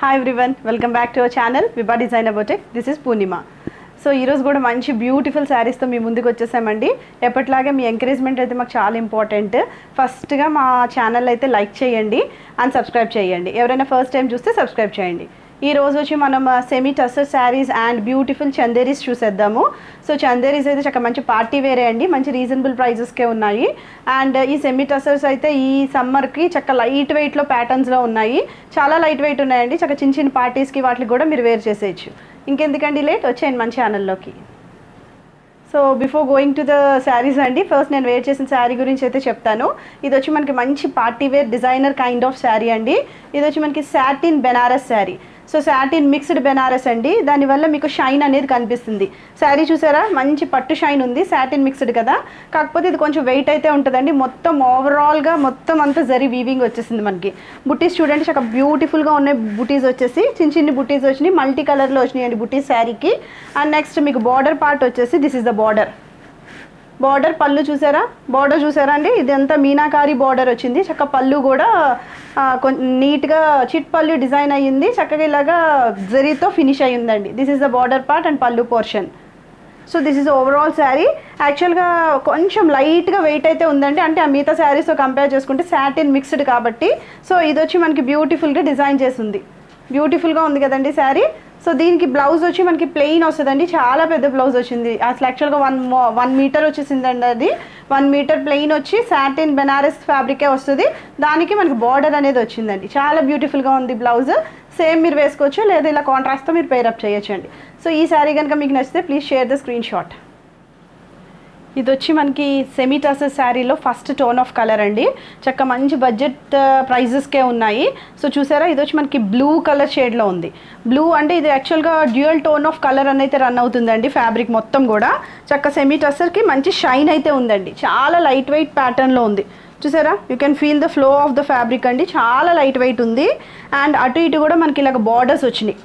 Hi everyone, welcome back to our channel Vibha designer boutique. This is Purnima. So ఈరోజు కూడా మంచి beautiful శారీస్తో మీ ముందుకు వచ్చేసామండి. ఎప్పటిలాగే మీ ఎంకరేజ్మెంట్ అయితే మాకు చాలా ఇంపార్టెంట్. ఫస్ట్గా మా ఛానల్ అయితే లైక్ చేయండి అండ్ సబ్స్క్రైబ్ చేయండి. ఎవరైనా ఫస్ట్ టైం చూస్తే సబ్స్క్రైబ్ చేయండి. ఈ రోజు వచ్చి మనం semi tussar saris and beautiful Chanderis చూసేద్దాము. సో చందేరీస్ అయితే చక్కగా మంచి పార్టీ వేరే అండి, మంచి రీజనబుల్ ప్రైజెస్కే ఉన్నాయి. అండ్ ఈ సెమీ టస్సర్స్ అయితే ఈ సమ్మర్కి చక్కగా లైట్ వెయిట్లో ప్యాటర్న్స్లో ఉన్నాయి. చాలా లైట్ వెయిట్ ఉన్నాయండి. చక్కగా చిన్న చిన్న పార్టీస్కి వాటికి కూడా మీరు వేర్ చేసేయచ్చు. ఇంకెందుకండి లేట్, వచ్చేయండి మన ఛానల్లోకి. So before going to the saris అండి, ఫస్ట్ నేను వేర్ చేసిన శారీ గురించి అయితే చెప్తాను. ఇది వచ్చి మనకి మంచి party wear designer kind of sari అండి. ఇది వచ్చి మనకి satin Banaras sari. So satin mixed Banaras అండి, దానివల్ల మీకు షైన్ అనేది కనిపిస్తుంది. శారీ చూసారా, మంచి పట్టు షైన్ ఉంది. సాటిన్ మిక్స్డ్ కదా, కాకపోతే ఇది కొంచెం వెయిట్ అయితే ఉంటుందండి. మొత్తం ఓవరాల్గా మొత్తం అంతా జరీ వీవింగ్ వచ్చేసింది మనకి. బుటీస్ చూడండి, చాలా బ్యూటిఫుల్గా ఉన్నాయి. బుటీస్ వచ్చేసి చిన్న చిన్న బుటీస్ వచ్చినాయి, మల్టీ కలర్లో వచ్చినాయండి బుటీస్ శారీకి. అండ్ నెక్స్ట్ మీకు బార్డర్ పార్ట్ వచ్చేసి దిస్ ఇస్ ద బార్డర్. పళ్ళు చూసారా, బార్డర్ చూసారా అండి, ఇదంతా మీనాకారి బార్డర్ వచ్చింది. చక్కగా పళ్ళు కూడా కొంచెం నీట్గా చిట్ పళ్ళు డిజైన్ అయ్యింది. చక్కగా ఇలాగా జరీతో ఫినిష్ అయ్యిందండి. This is the border part and pallu portion. So this is overall sari. యాక్చువల్గా కొంచెం లైట్గా వెయిట్ అయితే ఉందండి, అంటే ఆ మిగతా శారీస్తో కంపేర్ చేసుకుంటే సాటిన్ మిక్స్డ్ కాబట్టి. సో ఇది వచ్చి మనకి బ్యూటిఫుల్గా డిజైన్ చేసింది. బ్యూటిఫుల్గా ఉంది కదండి శారీ. సో దీనికి బ్లౌజ్ వచ్చి మనకి ప్లెయిన్ వస్తుందండి, చాలా పెద్ద బ్లౌజ్ వచ్చింది. అసలు యాక్చువల్గా 1 మీటర్ వచ్చేసిందండి. అది 1 మీటర్ ప్లెయిన్ వచ్చి సాటిన్ బెనారస్ ఫ్యాబ్రికే వస్తుంది. దానికి మనకి బార్డర్ అనేది వచ్చిందండి. చాలా బ్యూటిఫుల్గా ఉంది బ్లౌజ్. సేమ్ మీరు వేసుకోవచ్చు, లేదా ఇలా కాంట్రాస్ట్తో మీరు పేరప్ చేయొచ్చండి. సో ఈ శారీ కనుక మీకు నచ్చితే please share the screen shot. ఇది వచ్చి మనకి సెమీ టస్సర్ శారీలో ఫస్ట్ టోన్ ఆఫ్ కలర్ అండి. చక్క మంచి బడ్జెట్ ప్రైజెస్కే ఉన్నాయి. సో చూసారా, ఇది వచ్చి మనకి బ్లూ కలర్ షేడ్లో ఉంది. బ్లూ అంటే ఇది యాక్చువల్గా డ్యూయల్ టోన్ ఆఫ్ కలర్ అని అయితే రన్ అవుతుందండి. ఫ్యాబ్రిక్ మొత్తం కూడా చక్క సెమీ టస్సర్కి మంచి షైన్ అయితే ఉందండి. చాలా లైట్ వెయిట్ ప్యాటర్న్లో ఉంది. చూసారా, you can feel the flow of the fabric అండి. చాలా లైట్ వెయిట్ ఉంది. అండ్ అటు ఇటు కూడా మనకి ఇలాగ బార్డర్స్ వచ్చినాయి.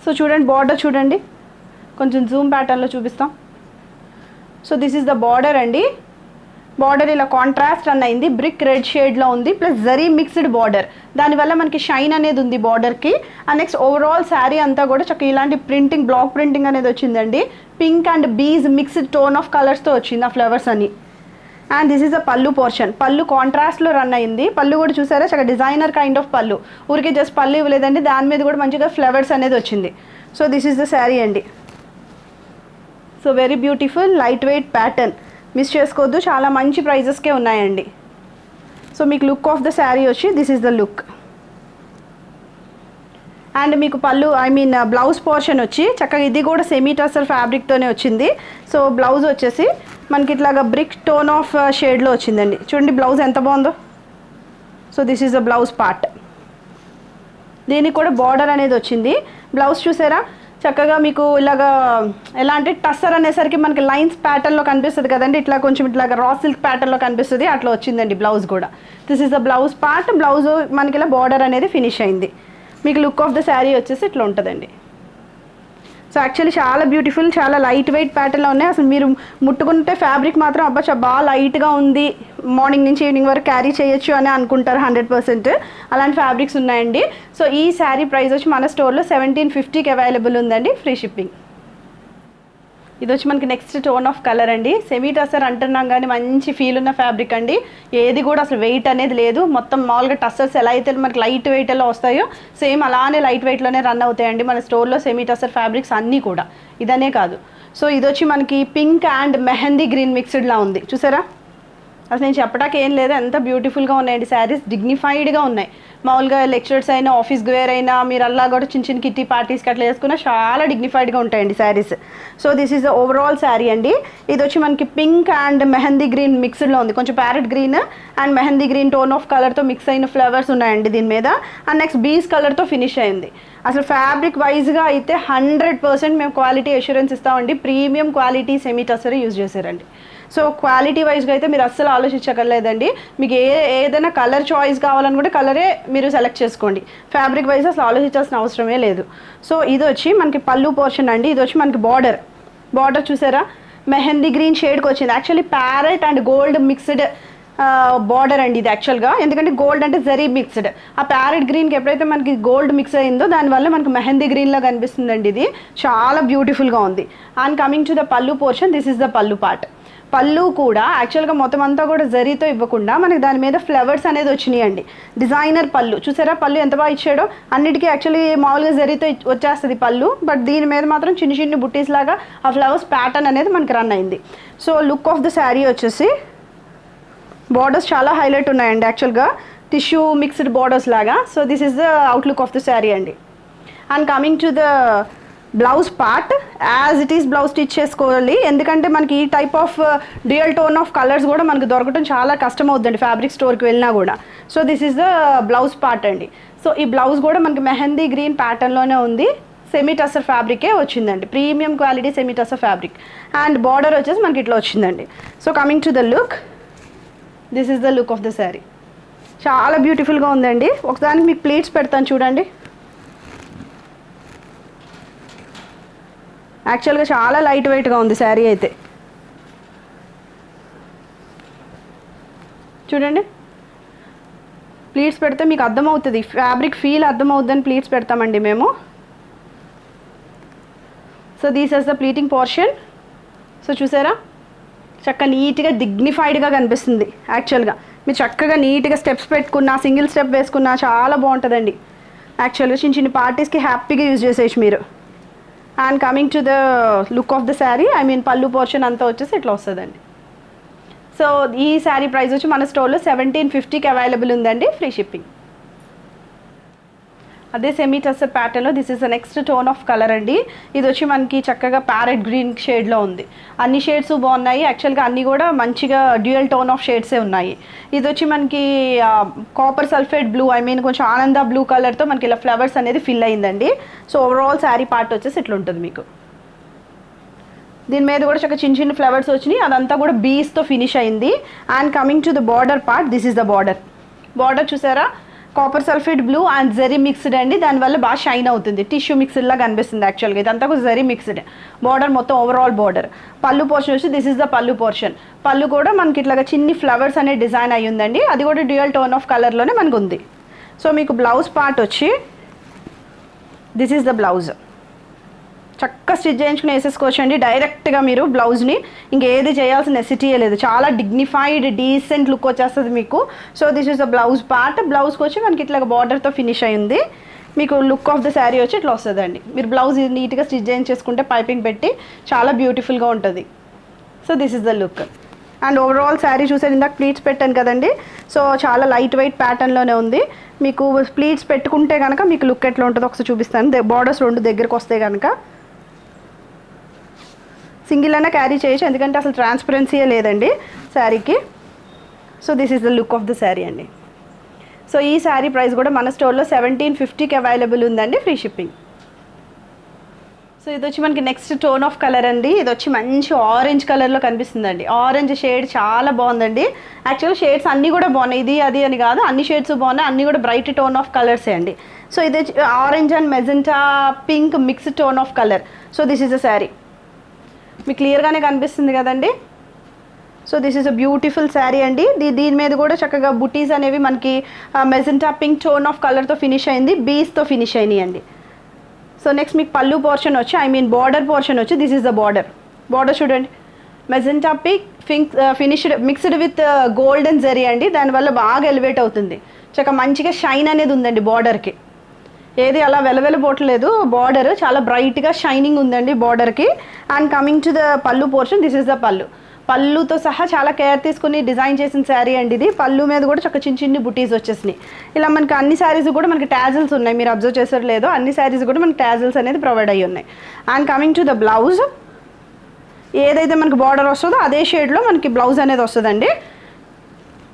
సో చూడండి, బార్డర్ చూడండి, కొంచెం జూమ్ ప్యాటర్న్లో చూపిస్తాం. So this is the border అండి. బార్డర్ ఇలా కాంట్రాస్ట్ రన్ అయింది, బ్రిక్ రెడ్ షేడ్లో ఉంది, ప్లస్ జరీ మిక్స్డ్ బార్డర్. దానివల్ల మనకి షైన్ అనేది ఉంది బార్డర్కి. అండ్ నెక్స్ట్ ఓవరాల్ శారీ అంతా కూడా చక్కగా ఇలాంటి ప్రింటింగ్, బ్లాక్ ప్రింటింగ్ అనేది వచ్చిందండి. Pink and beige mixed tone of కలర్స్తో వచ్చింది ఆ ఫ్లవర్స్ అని. And this is the pallu portion. Pallu కాంట్రాస్ట్లో రన్ అయింది. పళ్ళు కూడా చూసారా, చక్కగా డిజైనర్ కైండ్ ఆఫ్ పళ్ళు. ఊరికే జస్ట్ పళ్ళు ఇవ్వలేదండి, దాని మీద కూడా మంచిగా ఫ్లవర్స్ అనేది వచ్చింది. So this is the sari అండి. So very beautiful light weight pattern, miss చేసుకోవద్దు. చాలా మంచి ప్రైజెస్కే ఉన్నాయండి. సో మీకు లుక్ ఆఫ్ ద శారీ వచ్చి this is the look. And మీకు పళ్ళు బ్లౌజ్ పోర్షన్ వచ్చి చక్కగా ఇది కూడా సెమీ టస్సర్ ఫ్యాబ్రిక్తోనే వచ్చింది. సో బ్లౌజ్ వచ్చేసి మనకి ఇట్లాగా బ్రిక్ టోన్ ఆఫ్ షేడ్లో వచ్చిందండి. చూడండి బ్లౌజ్ ఎంత బాగుందో. So this is the blouse part. దీనికి కూడా బార్డర్ అనేది వచ్చింది. బ్లౌజ్ చూసారా, చక్కగా మీకు ఇలాగా ఎలా అంటే టస్సర్ అనేసరికి మనకి లైన్స్ ప్యాటర్న్లో కనిపిస్తుంది కదండి, ఇట్లా కొంచెం ఇట్లాగా రా సిల్క్ ప్యాటర్న్లో కనిపిస్తుంది, అట్లా వచ్చిందండి బ్లౌజ్ కూడా. This is the blouse part. Blouse మనకి ఇలా బార్డర్ అనేది ఫినిష్ అయింది. మీకు లుక్ ఆఫ్ ద శారీ వచ్చేసి ఇట్లా ఉంటుందండి. సో యాక్చువల్లీ చాలా బ్యూటిఫుల్, చాలా లైట్ వెయిట్ ప్యాటర్న్లో ఉన్నాయి. అసలు మీరు ముట్టుకుంటే ఫ్యాబ్రిక్ మాత్రం అబ్బా బాగా లైట్గా ఉంది, మార్నింగ్ నుంచి ఈవినింగ్ వరకు క్యారీ చేయొచ్చు అని అనుకుంటారు. 100% అలాంటి ఫ్యాబ్రిక్స్ ఉన్నాయండి. సో ఈ శారీ ప్రైస్ వచ్చి మన స్టోర్లో 1750కి అవైలబుల్ ఉందండి, ఫ్రీ షిప్పింగ్. ఇది వచ్చి మనకి నెక్స్ట్ టోన్ ఆఫ్ కలర్ అండి. సెమీ టస్సర్ అంటున్నాం కానీ మంచి ఫీల్ ఉన్న ఫ్యాబ్రిక్ అండి. ఏది కూడా అసలు వెయిట్ అనేది లేదు. మొత్తం మామూలుగా టస్సర్స్ ఎలా అయితే మనకి లైట్ వెయిట్లో వస్తాయో సేమ్ అలానే లైట్ వెయిట్లోనే రన్ అవుతాయండి మన స్టోర్లో సెమీ టస్సర్ ఫ్యాబ్రిక్స్ అన్నీ కూడా. ఇదనే కాదు. సో ఇది వచ్చి మనకి పింక్ అండ్ మెహందీ గ్రీన్ మిక్స్డ్లా ఉంది. చూసారా, అసలు నేను చెప్పడానికి ఏం లేదు, ఎంత బ్యూటిఫుల్గా ఉన్నాయండి శారీస్. డిగ్నిఫైడ్గా ఉన్నాయి. మామూలుగా లెక్చరర్స్ అయినా, ఆఫీస్ వేర్ అయినా, మీరు అలా కూడా చిన్న చిన్న కిట్టి పార్టీస్కి అట్లా వేసుకున్నా చాలా డిగ్నిఫైడ్గా ఉంటాయండి saris. So this is the overall sari అండి. ఇది వచ్చి మనకి పింక్ అండ్ మెహందీ గ్రీన్ మిక్స్డ్లో ఉంది. కొంచెం parrot green and mehndi green tone of కలర్తో మిక్స్ అయిన ఫ్లవర్స్ ఉన్నాయండి దీని మీద. అండ్ నెక్స్ట్ బీస్ కలర్తో ఫినిష్ అయింది. అసలు ఫ్యాబ్రిక్ వైజ్గా అయితే 100% మేము క్వాలిటీ అష్యూరెన్స్ ఇస్తామండి. Premium quality semi tussar use చేశారండి. సో క్వాలిటీ వైజ్గా అయితే మీరు అస్సలు ఆలోచించగలేదండి. మీకు ఏదైనా కలర్ చాయిస్ కావాలనుకుంటే కలరే మీరు సెలెక్ట్ చేసుకోండి. ఫ్యాబ్రిక్ వైజ్ అసలు ఆలోచించాల్సిన అవసరమే లేదు. సో ఇది వచ్చి మనకి పళ్ళు పోర్షన్ అండి. ఇది వచ్చి మనకి బార్డర్ చూసారా, మెహందీ గ్రీన్ షేడ్కి వచ్చింది. Actually parrot and gold mixed border అండి ఇది యాక్చువల్గా, ఎందుకంటే గోల్డ్ అంటే జరీ మిక్స్డ్. ఆ ప్యారెట్ గ్రీన్కి ఎప్పుడైతే మనకి గోల్డ్ మిక్స్ అయిందో దానివల్ల మనకు మెహందీ గ్రీన్లో కనిపిస్తుందండి. ఇది చాలా బ్యూటిఫుల్గా ఉంది. అండ్ కమింగ్ టు ద పల్లు పోర్షన్, దిస్ ఇస్ ద పల్లు పార్ట్. పళ్ళు కూడా యాక్చువల్గా మొత్తం అంతా కూడా జరీతో ఇవ్వకుండా మనకి దాని మీద ఫ్లవర్స్ అనేది వచ్చినాయండి. డిజైనర్ పళ్ళు చూసారా, పళ్ళు ఎంత బాగా ఇచ్చాడో. అన్నిటికీ యాక్చువల్లీ మామూలుగా జరీతో వచ్చేస్తుంది పళ్ళు, బట్ దీని మీద మాత్రం చిన్న చిన్న బుట్టీస్ లాగా ఆ ఫ్లవర్స్ ప్యాటర్న్ అనేది మనకి రన్ అయింది. So look of the sari వచ్చేసి బార్డర్స్ చాలా హైలైట్ ఉన్నాయండి యాక్చువల్గా, టిష్యూ మిక్స్డ్ బార్డర్స్ లాగా. So this is the outlook of the sari అండి. And coming to the blouse part, as it is blouse stitch చేసుకోవాలి, ఎందుకంటే మనకి ఈ type of dual tone of colours కూడా మనకు దొరకడం చాలా కష్టం అవుతుందండి ఫ్యాబ్రిక్ స్టోర్కి వెళ్ళినా కూడా. So this is the blouse part అండి. సో ఈ బ్లౌజ్ కూడా మనకి మెహందీ గ్రీన్ ప్యాటర్న్లోనే ఉంది, సెమీ టసర్ ఫ్యాబ్రికే వచ్చిందండి, premium quality semi tussar fabric. And border వచ్చేసి మనకి ఇట్లా వచ్చిందండి. So coming to the look, this is the look of the sari. చాలా బ్యూటిఫుల్గా ఉందండి. ఒకదానికి మీకు ప్లీట్స్ పెడతాను చూడండి. యాక్చువల్గా చాలా లైట్ వెయిట్గా ఉంది శారీ అయితే. చూడండి, ప్లీట్స్ పెడితే మీకు అర్థమవుతుంది, ఫ్యాబ్రిక్ ఫీల్ అర్థమవుతుందని ప్లీట్స్ పెడతామండి మేము. So these is the pleating portion. So చూసారా, చక్కగా నీట్గా డిగ్నిఫైడ్గా కనిపిస్తుంది. యాక్చువల్గా మీరు చక్కగా నీట్గా స్టెప్స్ పెట్టుకున్నా, సింగిల్ స్టెప్ వేసుకున్నా చాలా బాగుంటుందండి. యాక్చువల్గా చిన్న చిన్న పార్టీస్కి హ్యాపీగా యూజ్ చేసేయచ్చు మీరు. And coming to the look of the sari, I mean పళ్ళు పోర్షన్ అంతా వచ్చేసి ఇట్లా వస్తుందండి. సో ఈ శారీ ప్రైస్ వచ్చి మన స్టోర్లో 1750కి అవైలబుల్ ఉందండి, ఫ్రీ షిప్పింగ్. అదే సెమీ టసర్ ప్యాటర్న్లో this is the next tone of colour అండి. ఇది వచ్చి మనకి చక్కగా ప్యారెట్ గ్రీన్ షేడ్లో ఉంది. అన్ని షేడ్స్ బాగున్నాయి యాక్చువల్గా, అన్నీ కూడా మంచిగా డ్యూయల్ టోన్ ఆఫ్ షేడ్సే ఉన్నాయి. ఇది వచ్చి మనకి copper sulphate blue, I mean కొంచెం ఆనంద బ్లూ కలర్తో మనకి ఇలా ఫ్లవర్స్ అనేది ఫిల్ అయిందండి. సో ఓవరాల్ శారీ పార్ట్ వచ్చేసి ఇట్లా ఉంటుంది మీకు. దీని మీద కూడా చక్కగా చిన్న చిన్న ఫ్లవర్స్ వచ్చినాయి, అదంతా కూడా బీస్తో ఫినిష్ అయింది. And coming to the border part, this is the border. Border చూసారా, copper sulphate blue and zari mixed అండి, దానివల్ల బాగా షైన్ అవుతుంది, టిష్యూ మిక్స్డ్ లాగా కనిపిస్తుంది యాక్చువల్గా. ఇదంతా కూడా జరీ మిక్స్డ్ బార్డర్, మొత్తం ఓవరాల్ బార్డర్. పళ్ళు పోర్షన్ వచ్చి this is the pallu portion. పళ్ళు కూడా మనకి ఇట్లాగా చిన్ని ఫ్లవర్స్ అనే డిజైన్ అయ్యి ఉందండి, అది కూడా డ్యూయల్ టోన్ ఆఫ్ కలర్లోనే మనకు ఉంది. సో మీకు బ్లౌజ్ పార్ట్ వచ్చి దిస్ ఈస్ ద బ్లౌజ్. చక్కగా స్టిచ్ చేయించుకుని వేసేసుకోవచ్చు అండి డైరెక్ట్గా మీరు బ్లౌజ్ని, ఇంకేది చేయాల్సిన నెసిటీయే లేదు. చాలా డిగ్నిఫైడ్ డీసెంట్ లుక్ వచ్చేస్తుంది మీకు. So this is the blouse part. బ్లౌజ్కి వచ్చి మనకి ఇట్లా బార్డర్తో ఫినిష్ అయింది. మీకు లుక్ ఆఫ్ ద శారీ వచ్చి ఇట్లా వస్తుందండి. మీరు బ్లౌజ్ నీట్గా స్టిచ్ చేయించేసుకుంటే పైపింగ్ పెట్టి చాలా బ్యూటిఫుల్గా ఉంటుంది. So this is the look. And overall sari చూసారు, ఇందాక ప్లీట్స్ పెట్టాను కదండి. సో చాలా లైట్ వెయిట్ ప్యాటర్న్లోనే ఉంది. మీకు ప్లీట్స్ పెట్టుకుంటే కనుక మీకు లుక్ ఎట్లా ఉంటుందో ఒకసారి చూపిస్తాను. బార్డర్స్ రెండు దగ్గరకు వస్తే కనుక సింగిల్ అయినా క్యారీ చేయొచ్చు, ఎందుకంటే అసలు ట్రాన్స్పరెన్సీయే లేదండి శారీకి. So this is the look of the sari అండి. సో ఈ శారీ ప్రైస్ కూడా మన స్టోర్లో 1750కి అవైలబుల్ ఉందండి, ఫ్రీ షిప్పింగ్. సో ఇది వచ్చి మనకి నెక్స్ట్ టోన్ ఆఫ్ కలర్ అండి. ఇది వచ్చి మంచి ఆరెంజ్ కలర్లో కనిపిస్తుందండి. ఆరెంజ్ షేడ్ చాలా బాగుందండి. యాక్చువల్ షేడ్స్ అన్నీ కూడా బాగున్నాయి, ఇది అది అని కాదు, అన్ని షేడ్స్ బాగున్నాయి, అన్నీ కూడా బ్రైట్ టోన్ ఆఫ్ కలర్సే అండి. సో ఇది orange and magenta pink mixed tone of colour. So this is the sari, మీకు క్లియర్గానే కనిపిస్తుంది కదండి. So this is a beautiful sari అండి. దీని మీద కూడా చక్కగా బుటీస్ అనేవి మనకి మెజెంటా పింక్ టోన్ ఆఫ్ కలర్తో ఫినిష్ అయింది, బీస్తో ఫినిష్ అయినాయి అండి. సో నెక్స్ట్ మీకు పళ్ళు పోర్షన్ వచ్చి, ఐ మీన్ బార్డర్ పోర్షన్ వచ్చి this is the border. Border చూడండి, magenta pink finished mixed with golden zari అండి, దానివల్ల బాగా ఎలివేట్ అవుతుంది. చక్కగా మంచిగా షైన్ అనేది ఉందండి బార్డర్కి, ఏది అలా వెలవెలబోట్లేదు. బార్డర్ చాలా బ్రైట్గా షైనింగ్ ఉందండి బార్డర్కి. And coming to the pallu portion, this is the పళ్ళు. పళ్ళుతో సహా చాలా కేర్ తీసుకుని డిజైన్ చేసిన శారీ అండి ఇది. పళ్ళు మీద కూడా చక్క చిన్న చిన్ని బుటీస్ వచ్చేసినాయి. ఇలా మనకి అన్ని శారీస్ కూడా మనకి ట్యాజిల్స్ ఉన్నాయి, మీరు అబ్జర్వ్ చేసారు లేదో, అన్ని శారీస్ కూడా మనకి ట్యాజిల్స్ అనేది ప్రొవైడ్ అయ్యి ఉన్నాయి. And coming to the blouse, ఏదైతే మనకి బార్డర్ వస్తుందో అదే షేడ్లో మనకి బ్లౌజ్ అనేది వస్తుందండి.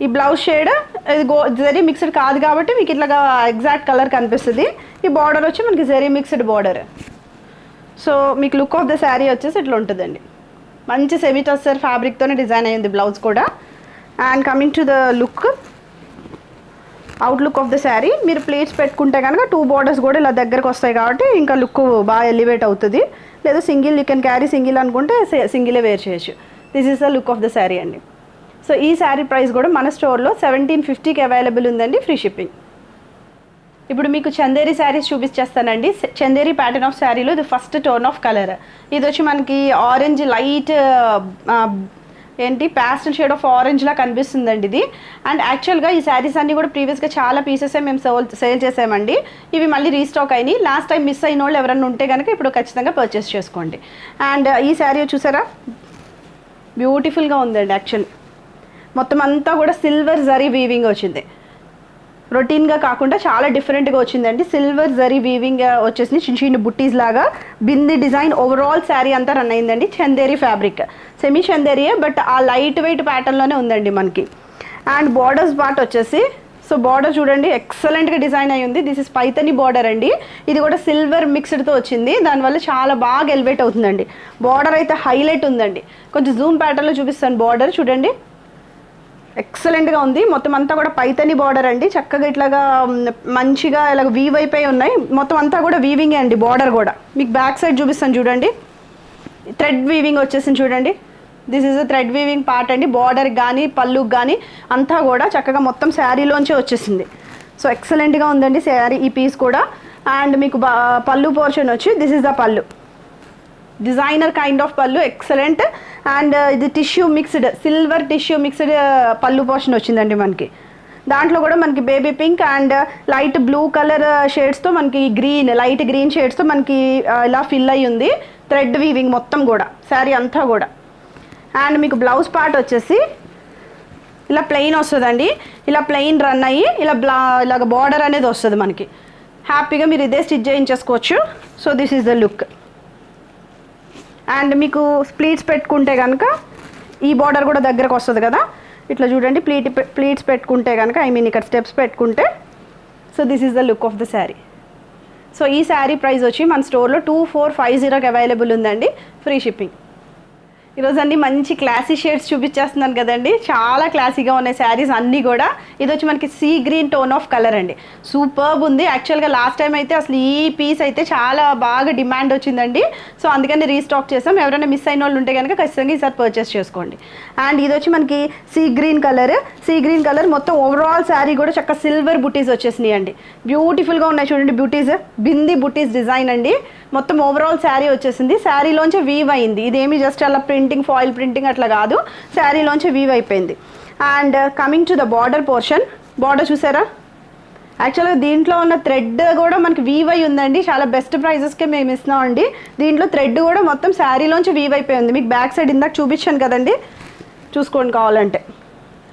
ఈ బ్లౌజ్ షేడ్ ఇది జరీ మిక్స్డ్ కాదు కాబట్టి మీకు ఇట్లాగా ఎగ్జాక్ట్ కలర్ కనిపిస్తుంది. ఈ బార్డర్ వచ్చి మనకి జరీ మిక్స్డ్ బార్డర్. సో మీకు లుక్ ఆఫ్ ద శారీ వచ్చేసి ఇట్లా ఉంటుందండి. మంచి సెమీ టస్సర్ ఫ్యాబ్రిక్తోనే డిజైన్ అయ్యింది బ్లౌజ్ కూడా. And coming to the look, outlook of the sari, మీరు ప్లేట్స్ పెట్టుకుంటే కనుక 2 బార్డర్స్ కూడా ఇలా దగ్గరకు వస్తాయి కాబట్టి ఇంకా లుక్ బాగా ఎలివేట్ అవుతుంది. లేదా single you can carry single అనుకుంటే సింగిలే వేర్ చేయొచ్చు. This is the look of the sari అండి. సో ఈ శారీ ప్రైస్ కూడా మన స్టోర్లో 1750కి అవైలబుల్ ఉందండి, ఫ్రీ షిప్పింగ్. ఇప్పుడు మీకు చందేరి శారీస్ చూపించేస్తానండి. చందేరి ప్యాటర్న్ ఆఫ్ శారీలో ఇది ఫస్ట్ టోన్ ఆఫ్ కలర్. ఇది వచ్చి మనకి orange light pastel shade of ఆరెంజ్లా కనిపిస్తుందండి ఇది. అండ్ యాక్చువల్గా ఈ శారీస్ అన్నీ కూడా ప్రీవియస్గా చాలా పీసెసే మేము సేల్ చేసామండి. ఇవి మళ్ళీ రీస్టాక్ అయినాయి. లాస్ట్ టైం మిస్ అయిన వాళ్ళు ఎవరైనా ఉంటే కనుక ఇప్పుడు ఖచ్చితంగా పర్చేస్ చేసుకోండి. అండ్ ఈ శారీ చూసారా, బ్యూటిఫుల్గా ఉందండి. యాక్చువల్లీ మొత్తం అంతా కూడా సిల్వర్ జరీ వీవింగ్ వచ్చింది. రొటీన్గా కాకుండా చాలా డిఫరెంట్గా వచ్చిందండి. సిల్వర్ జరీ వీవింగ్ వచ్చేసి చిన్న చిన్న బుట్టీస్ లాగా బింది డిజైన్ ఓవరాల్ శారీ అంతా రన్ అయిందండి. చందేరి ఫ్యాబ్రిక్, సెమీ చందేరియే, బట్ ఆ లైట్ వెయిట్ ప్యాటర్న్లోనే ఉందండి మనకి. అండ్ బార్డర్స్ పార్ట్ వచ్చేసి, సో బార్డర్ చూడండి ఎక్సలెంట్గా డిజైన్ అయ్యి ఉంది. దిస్ ఇస్ పైతని బార్డర్ అండి. ఇది కూడా సిల్వర్ మిక్స్డ్తో వచ్చింది, దానివల్ల చాలా బాగా ఎలివేట్ అవుతుందండి. బార్డర్ అయితే హైలైట్ ఉందండి. కొంచెం జూమ్ ప్యాటర్న్లో చూపిస్తాను. బార్డర్ చూడండి ఎక్సలెంట్గా ఉంది. మొత్తం అంతా కూడా పైతని బార్డర్ అండి. చక్కగా ఇట్లాగా మంచిగా ఇలాగ వీవ్ అయిపోయి ఉన్నాయి. మొత్తం అంతా కూడా వీవింగే అండి. బార్డర్ కూడా మీకు బ్యాక్ సైడ్ చూపిస్తాను చూడండి, థ్రెడ్ వీవింగ్ వచ్చేసింది చూడండి. This is a thread weaving part అండి. బార్డర్కి కానీ పళ్ళుకి కానీ అంతా కూడా చక్కగా మొత్తం శారీలోంచే వచ్చేసింది. సో ఎక్సలెంట్గా ఉందండి శారీ ఈ పీస్ కూడా. అండ్ మీకు పళ్ళు పోర్షన్ వచ్చి this is the pallu, designer kind of pallu, excellent. And ఇది tissue mixed, silver tissue mixed pallu portion వచ్చిందండి మనకి. దాంట్లో కూడా మనకి baby pink and light blue colour షేడ్స్తో మనకి గ్రీన్, లైట్ గ్రీన్ షేడ్స్తో మనకి ఇలా ఫిల్ అయ్యి ఉంది. థ్రెడ్ వీవింగ్ మొత్తం కూడా శారీ అంతా కూడా. అండ్ మీకు బ్లౌజ్ పార్ట్ వచ్చేసి ఇలా ప్లెయిన్ వస్తుందండి. ఇలా ప్లెయిన్ రన్ అయ్యి ఇలాగ బార్డర్ అనేది వస్తుంది మనకి. హ్యాపీగా మీరు ఇదే స్టిచ్ చేయించేసుకోవచ్చు. So this is the look. And మీకు ప్లీట్స్ పెట్టుకుంటే కనుక ఈ బార్డర్ కూడా దగ్గరకు వస్తుంది కదా, ఇట్లా చూడండి. ప్లీట్స్ పెట్టుకుంటే కనుక ఇక్కడ స్టెప్స్ పెట్టుకుంటే, so this is the look of the sari. So ఈ శారీ ప్రైస్ వచ్చి మన స్టోర్లో 2450కి అవైలబుల్ ఉందండి, ఫ్రీ షిప్పింగ్. ఈరోజు అన్ని మంచి క్లాసీ షేడ్స్ చూపించేస్తున్నాను కదండి, చాలా క్లాసీగా ఉన్నాయి శారీస్ అన్నీ కూడా. ఇది వచ్చి మనకి sea green tone of colour అండి, సూపర్బ్ ఉంది. యాక్చువల్గా లాస్ట్ టైం అయితే అసలు ఈ పీస్ అయితే చాలా బాగా డిమాండ్ వచ్చిందండి. సో అందుకని రీస్టాక్ చేసాం. ఎవరైనా మిస్ అయిన వాళ్ళు ఉంటే కనుక ఖచ్చితంగా ఈసారి పర్చేస్ చేసుకోండి. అండ్ ఇది వచ్చి మనకి సీ గ్రీన్ కలర్ మొత్తం ఓవరాల్ శారీ కూడా చక్కగా సిల్వర్ బుటీస్ వచ్చేసినాయి అండి. బ్యూటిఫుల్గా ఉన్నాయి చూడండి బుటీస్, బింది బుటీస్ డిజైన్ అండి. మొత్తం ఓవరాల్ శారీ వచ్చేసింది. శారీలోంచి వీవ్ అయింది. ఇదేమి జస్ట్ అలా ఫాయిల్ ప్రింటింగ్ అట్లా కాదు, శారీలోంచి వీవ్ అయిపోయింది. And coming to the border portion, border చూసారా, యాక్చువల్గా దీంట్లో ఉన్న థ్రెడ్ కూడా మనకి వీవ్ అయి ఉందండి. చాలా బెస్ట్ ప్రైజెస్కే మేము ఇస్తున్నామండి. దీంట్లో థ్రెడ్ కూడా మొత్తం శారీలోంచి వీవ్ అయిపోయి ఉంది. మీకు బ్యాక్ సైడ్ ఇందాక చూపించాను కదండి, చూసుకోండి కావాలంటే.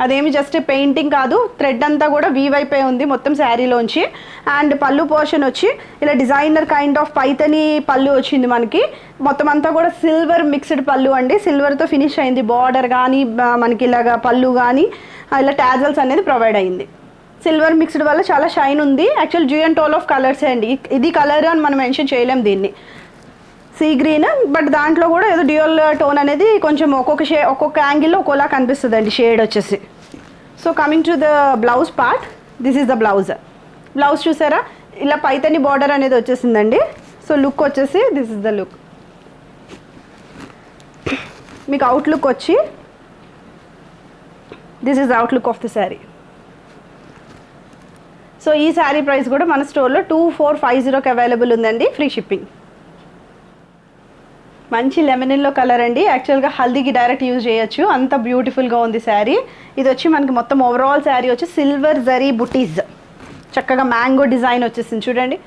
అదేమి జస్ట్ పెయింటింగ్ కాదు, థ్రెడ్ అంతా కూడా వీవ్ అయిపోయి ఉంది మొత్తం శారీలోంచి. అండ్ పళ్ళు పోర్షన్ వచ్చి ఇలా డిజైనర్ కైండ్ ఆఫ్ పైతని పళ్ళు వచ్చింది మనకి. మొత్తం అంతా కూడా సిల్వర్ మిక్స్డ్ పళ్ళు అండి, సిల్వర్తో ఫినిష్ అయింది. బార్డర్ కానీ మనకి ఇలాగా పళ్ళు కానీ ఇలా టాజల్స్ అనేది ప్రొవైడ్ అయింది. సిల్వర్ మిక్స్డ్ వల్ల చాలా షైన్ ఉంది. యాక్చువల్ జిఎన్ టోల్ ఆఫ్ కలర్సే అండి. ఇది కలర్ అని మనం మెన్షన్ చేయలేం దీన్ని, సీ గ్రీన్, బట్ దాంట్లో కూడా ఏదో డ్యూయల్ టోన్ అనేది కొంచెం ఒక్కొక్క యాంగిల్లో ఒక్కోలా కనిపిస్తుంది అండి షేడ్ వచ్చేసి. So coming to the blouse part, this is the blouse చూసారా, ఇలా పైతని బార్డర్ అనేది వచ్చేసిందండి. సో లుక్ వచ్చేసి దిస్ ఇస్ ద లుక్. మీకు అవుట్లుక్ వచ్చి this is outlook of the sari. So ఈ శారీ ప్రైస్ కూడా మన స్టోర్లో 2450కి అవైలబుల్ ఉందండి, ఫ్రీ షిప్పింగ్. మంచి లెమన్ ఎల్లో కలర్ అండి. యాక్చువల్గా హల్దీకి డైరెక్ట్ యూజ్ చేయొచ్చు, అంత బ్యూటిఫుల్గా ఉంది శారీ. ఇది వచ్చి మనకి మొత్తం ఓవరాల్ శారీ వచ్చి సిల్వర్ జరీ బుటీస్, చక్కగా మ్యాంగో డిజైన్ వచ్చేసింది చూడండి.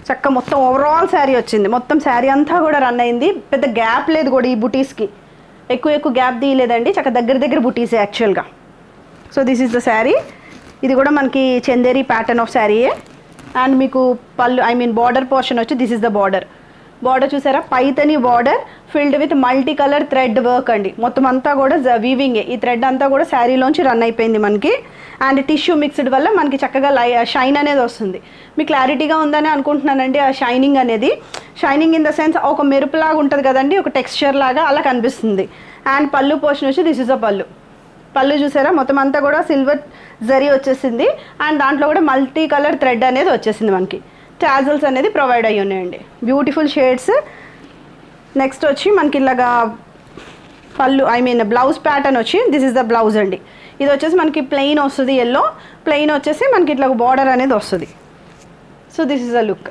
చక్కగా మొత్తం ఓవరాల్ శారీ వచ్చింది. మొత్తం శారీ అంతా కూడా రన్ అయింది. పెద్ద గ్యాప్ లేదు కూడా ఈ బుటీస్కి, ఎక్కువ గ్యాప్ తీయలేదండి. చక్కగా దగ్గర బుటీసే యాక్చువల్గా. So this is the sari. ఇది కూడా మనకి చందేరి ప్యాటర్న్ ఆఫ్ శారీయే. అండ్ మీకు పళ్ళు బార్డర్ పోర్షన్ వచ్చి దిస్ ఈజ్ ద బార్డర్ చూసారా, Paithani border filled with multi colour thread work అండి. మొత్తం అంతా కూడా వీవింగే. ఈ థ్రెడ్ అంతా కూడా శారీలోంచి రన్ అయిపోయింది మనకి. అండ్ టిష్యూ మిక్స్డ్ వల్ల మనకి చక్కగా షైన్ అనేది వస్తుంది. మీకు క్లారిటీగా ఉందని అనుకుంటున్నానండి. ఆ షైనింగ్ అనేది, షైనింగ్ ఇన్ ద సెన్స్ ఒక మెరుపులాగా ఉంటుంది కదండి, ఒక టెక్స్చర్ లాగా అలా కనిపిస్తుంది. అండ్ పళ్ళు పోర్షన్ వచ్చి దిస్ ఇస్ అ పళ్ళు చూసారా, మొత్తం అంతా కూడా సిల్వర్ జరీ వచ్చేసింది. అండ్ దాంట్లో కూడా మల్టీ కలర్ థ్రెడ్ అనేది వచ్చేసింది మనకి. టాజల్స్ అనేది ప్రొవైడ్ అయ్యి ఉన్నాయండి, బ్యూటిఫుల్ షేడ్స్. నెక్స్ట్ వచ్చి మనకి ఇలాగా పళ్ళు ఐ మీన్ బ్లౌజ్ ప్యాటర్న్ వచ్చి దిస్ ఇస్ ద బ్లౌజ్ అండి. ఇది వచ్చేసి మనకి ప్లెయిన్ వస్తుంది, ఎల్లో ప్లెయిన్ వచ్చేసి మనకి ఇట్లా బార్డర్ అనేది వస్తుంది. So this is the look.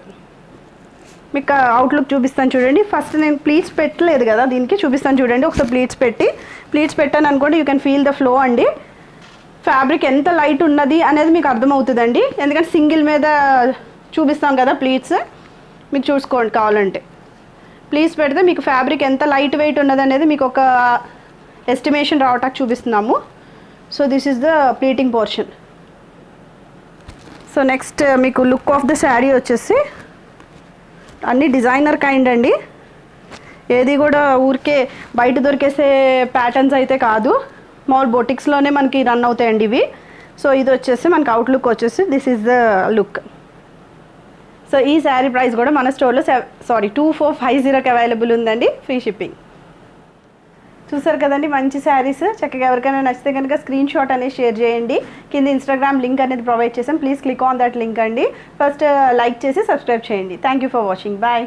మీకు అవుట్లుక్ చూపిస్తాను చూడండి. ఫస్ట్ నేను ప్లీట్స్ పెట్టలేదు కదా దీనికి, చూపిస్తాను చూడండి. ఒకసారి ప్లీట్స్ పెట్టాను అనుకోండి, you can feel the flow అండి. ఫ్యాబ్రిక్ ఎంత లైట్ ఉన్నది అనేది మీకు అర్థమవుతుందండి, ఎందుకంటే సింగిల్ మీద చూపిస్తాం కదా ప్లీట్స్. మీకు చూసుకోండి కావాలంటే ప్లీట్స్ పెడితే మీకు ఫ్యాబ్రిక్ ఎంత లైట్ వెయిట్ ఉన్నది అనేది మీకు ఒక ఎస్టిమేషన్ రావటానికి చూపిస్తున్నాము. So this is the pleating portion. So next మీకు లుక్ ఆఫ్ ద శారీ వచ్చేసి అన్ని డిజైనర్ కైండ్ అండి. ఏది కూడా ఊరికే బయట దొరికేసే ప్యాటర్న్స్ అయితే కాదు, మామూలు బొటిక్స్లోనే మనకి రన్ అవుతాయండి ఇవి. సో ఇది వచ్చేసి మనకి అవుట్లుక్ వచ్చేసి this is the look. So ఈ శారీ ప్రైస్ కూడా మన స్టోర్లో 2450కి అవైలబుల్ ఉందండి, ఫ్రీ షిప్పింగ్. చూసారు కదండి మంచి శారీస్. చక్కగా ఎవరికైనా నచ్చితే కనుక స్క్రీన్ షాట్ అనేది షేర్ చేయండి. కింద ఇన్స్టాగ్రామ్ లింక్ అనేది ప్రొవైడ్ చేసాం, please click on that link అండి. ఫస్ట్ లైక్ చేసి సబ్స్క్రైబ్ చేయండి. Thank you for watching. Bye.